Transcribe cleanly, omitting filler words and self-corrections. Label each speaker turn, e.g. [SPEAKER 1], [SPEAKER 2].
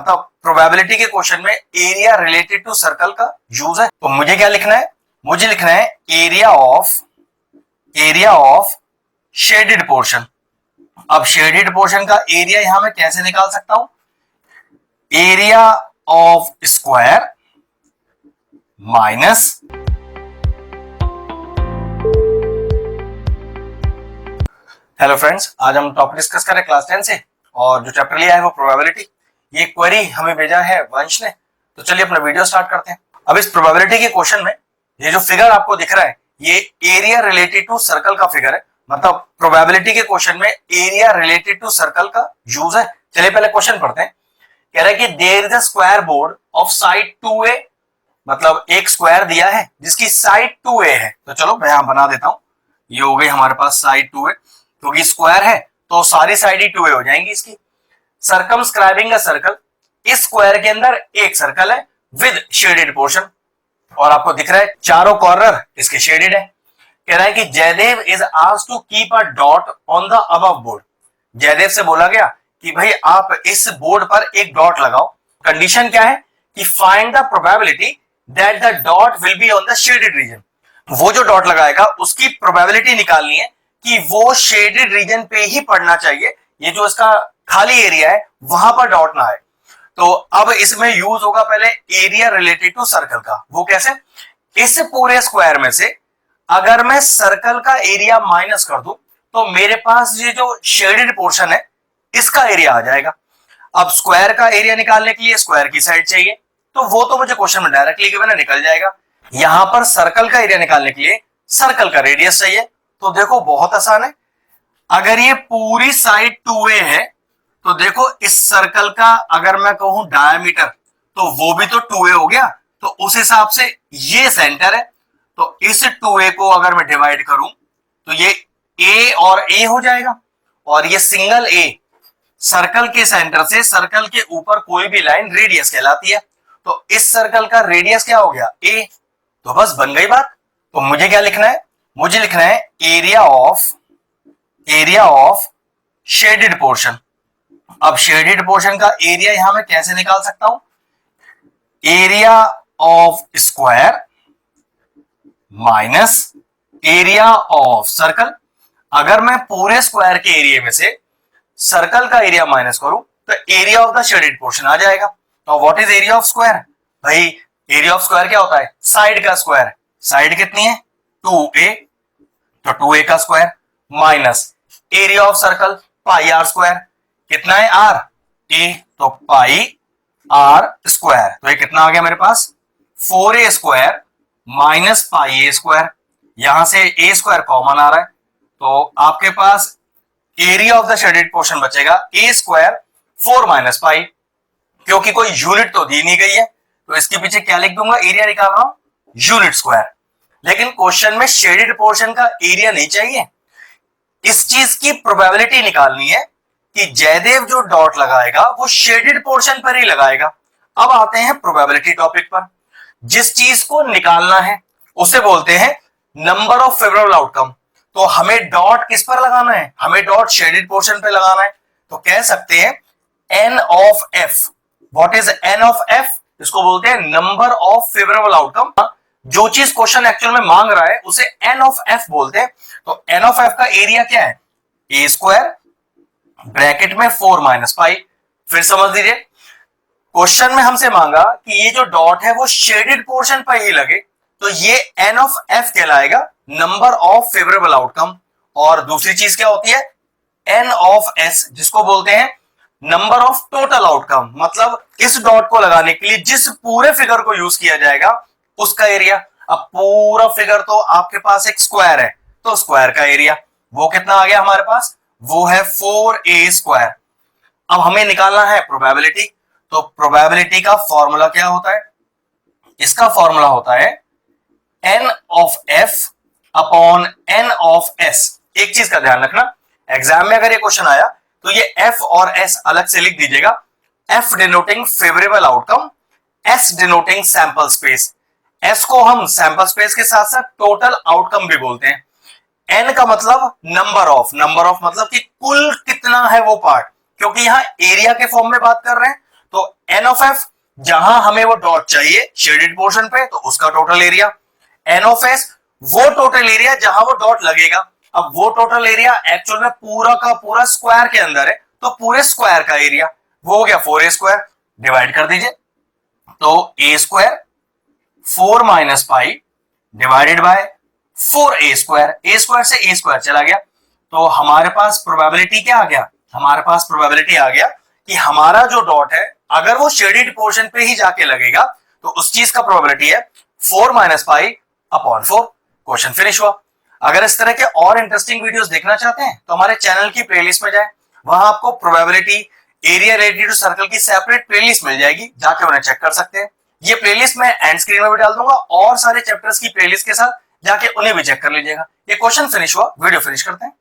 [SPEAKER 1] मतलब प्रोबेबिलिटी के क्वेश्चन में एरिया रिलेटेड टू सर्कल का यूज है। तो मुझे क्या लिखना है, मुझे लिखना है एरिया ऑफ शेडेड पोर्शन। अब शेडेड पोर्शन का एरिया यहां मैं कैसे निकाल सकता हूं, area of square minus hello friends, आज हम टॉपिक डिस्कस करें क्लास 10 से और जो चैप्टर लिया है वो प्रोबेबिलिटी। ये क्वेरी हमें भेजा है वंश ने, तो चलिए अपना वीडियो स्टार्ट करते हैं। अब इस प्रोबेबिलिटी के क्वेश्चन में ये जो फिगर आपको दिख रहा है ये एरिया रिलेटेड टू सर्कल का फिगर है। मतलब प्रोबेबिलिटी के क्वेश्चन में एरिया रिलेटेड टू सर्कल का यूज है। चलिए पहले क्वेश्चन पढ़ते हैं। कह रहा है कि there is a square board of side 2a, मतलब एक स्क्वायर दिया है जिसकी साइड 2a है। तो चलो मैं यहां बना देता हूं, ये हो गई हमारे पास साइड 2a, क्योंकि स्क्वायर है तो सारी साइड ही 2a हो जाएंगी इसकी। सर्कमस्क्राइबिंग अ सर्कल, इस स्क्वायर के अंदर एक सर्कल है विद शेडेड पोर्शन और आपको दिख रहा है चारों कॉर्नर इसके शेडेड है। कह रहा है कि Jaidev is asked to keep a dot on the above board. Jaidev से बोला गया कि भाई आप इस बोर्ड पर एक डॉट लगाओ। कंडीशन क्या है कि find the probability that the dot will be on the shaded region. वो जो डॉट लगाएगा उसकी प्रोबेबिलिटी निकालनी है कि वो शेडेड रीजन पे ही पड़ना चाहिए, ये जो इसका खाली एरिया है वहां पर डॉट ना आए। तो अब इसमें यूज होगा पहले एरिया रिलेटेड टू सर्कल का। वो कैसे, इस पूरे स्क्वायर में से अगर मैं सर्कल का एरिया माइनस कर दूं तो मेरे पास ये जो शेडेड पोर्शन है इसका एरिया आ जाएगा। अब स्क्वायर का एरिया निकालने के लिए स्क्वायर की साइड चाहिए, तो वो तो मुझे क्वेश्चन में डायरेक्टली गिवन है, निकल जाएगा। यहां पर सर्कल का एरिया निकालने के लिए सर्कल का रेडियस चाहिए। तो देखो बहुत आसान है, अगर ये पूरी साइड 2a है तो देखो इस सर्कल का अगर मैं कहूं डायमीटर तो वो भी तो 2a हो गया, तो उस हिसाब से ये सेंटर है, तो इस 2a को अगर मैं डिवाइड करूं तो ये a और a हो जाएगा। और ये सिंगल a सर्कल के सेंटर से सर्कल के ऊपर कोई भी लाइन रेडियस कहलाती है, तो इस सर्कल का रेडियस क्या हो गया a, तो बस बन गई बात। तो मुझे क्या लिखना है, मुझे लिखना है एरिया ऑफ शेडेड पोर्शन। अब शेडेड पोर्शन का एरिया यहां मैं कैसे निकाल सकता हूं, area of square minus area of circle. अगर मैं पूरे स्क्वायर के एरिया में से सर्कल का एरिया माइनस करूं तो area of the shaded portion आ जाएगा। तो what is area of square, भाई एरिया ऑफ स्क्वायर क्या होता है, साइड का स्क्वायर। साइड कितनी है 2a, तो 2a का square minus area of circle pi r square, कितना है r a, तो पाई r स्क्वायर। तो ये कितना आ गया मेरे पास 4a square minus pi a square. यहां से a स्क्वायर कॉमन आ रहा है तो आपके पास area of the shaded portion बचेगा a स्क्वायर 4 माइनस पाई, क्योंकि कोई यूनिट तो दी नहीं गई है तो इसके पीछे क्या लिख दूंगा, एरिया निकाल रहा हूं यूनिट स्क्वायर। लेकिन क्वेश्चन में शेडेड पोर्शन का एरिया नहीं चाहिए, इस चीज की प्रोबेबिलिटी निकालनी है कि जयदेव जो डॉट लगाएगा वो शेडेड पोर्शन पर ही लगाएगा। अब आते हैं प्रोबेबिलिटी टॉपिक पर। जिस चीज को निकालना है उसे बोलते हैं नंबर ऑफ फेवरेबल आउटकम। तो हमें डॉट किस पर लगाना है, हमें डॉट शेडेड पोर्शन पे लगाना है। तो कह सकते हैं n of f। What is n of f, इसको बोलते हैं नंबर ऑफ फेवरेबल आउटकम। जो चीज क्वेश्चन एक्चुअल में मांग रहा है उसे n ऑफ f बोलते हैं। तो n ऑफ f का एरिया क्या है, a स्क्वायर ब्रैकेट में 4 माइनस पाई। फिर समझ लीजिए क्वेश्चन में हमसे मांगा कि ये जो डॉट है वो शेडेड पोर्शन पर ही लगे, तो ये n ऑफ f कहलाएगा नंबर ऑफ फेवरेबल आउटकम। और दूसरी चीज क्या होती है n ऑफ s, जिसको बोलते हैं नंबर ऑफ टोटल आउटकम। मतलब इस डॉट को लगाने के लिए जिस पूरे फिगर को यूज किया जाएगा उसका एरिया। अब पूरा फिगर तो आपके पास एक स्क्वायर है, तो स्क्वायर का एरिया वो कितना आ गया हमारे पास, वो है 4a स्क्वायर। अब हमें निकालना है प्रोबेबिलिटी। तो प्रोबेबिलिटी का फॉर्मूला क्या होता है, इसका फॉर्मूला होता है n of f upon n of s। एक चीज का ध्यान रखना, एग्जाम में अगर ये क्वेश्चन आया तो ये f और s अलग से लिख दीजिएगा। f denoting favourable outcome, s denoting sample space. s को हम सैंपल स्पेस के साथ साथ टोटल आउटकम भी बोलते हैं। n का मतलब नंबर ऑफ मतलब कि कुल कितना है वो पार्ट, क्योंकि यहां एरिया के फॉर्म में बात कर रहे हैं तो एन ऑफ एफ जहां हमें वो डॉट चाहिए शेडेड पोर्शन पे, तो उसका total area. N of S वो टोटल एरिया जहां वो डॉट लगेगा। अब वो टोटल एरिया एक्चुअल में पूरा का पूरा स्क्वायर के अंदर है, तो पूरे स्क्वायर का एरिया वो हो गया 4a स्क्वायर। डिवाइड कर दीजिए, तो a square 4 minus pi divided by 4a square. a square से a स्क्वायर चला गया, तो हमारे पास प्रोबेबिलिटी क्या आ गया? हमारे पास प्रोबेबिलिटी आ गया कि हमारा जो डॉट है अगर वो शेडेड पोर्शन पे ही जाके लगेगा तो उस चीज का प्रोबेबिलिटी है 4 minus pi upon 4। Question finish हुआ। अगर इस तरह के और इंटरेस्टिंग वीडियोस देखना चाहते हैं तो हमारे चैनल की प्लेलिस्ट में जाएं, वहां आपको probability area related to circle की सेपरेट प्लेलिस्ट मिल जाएगी, जाके उन्हें चेक कर सकते हैं। ये प्लेलिस्ट मैं एंड स्क्रीन में भी डाल दूंगा और सारे चैप्टर्स की प्लेलिस्ट के साथ, जाके उन्हें भी चेक कर लीजिएगा। ये क्वेश्चन फिनिश हुआ, वीडियो फिनिश करते हैं।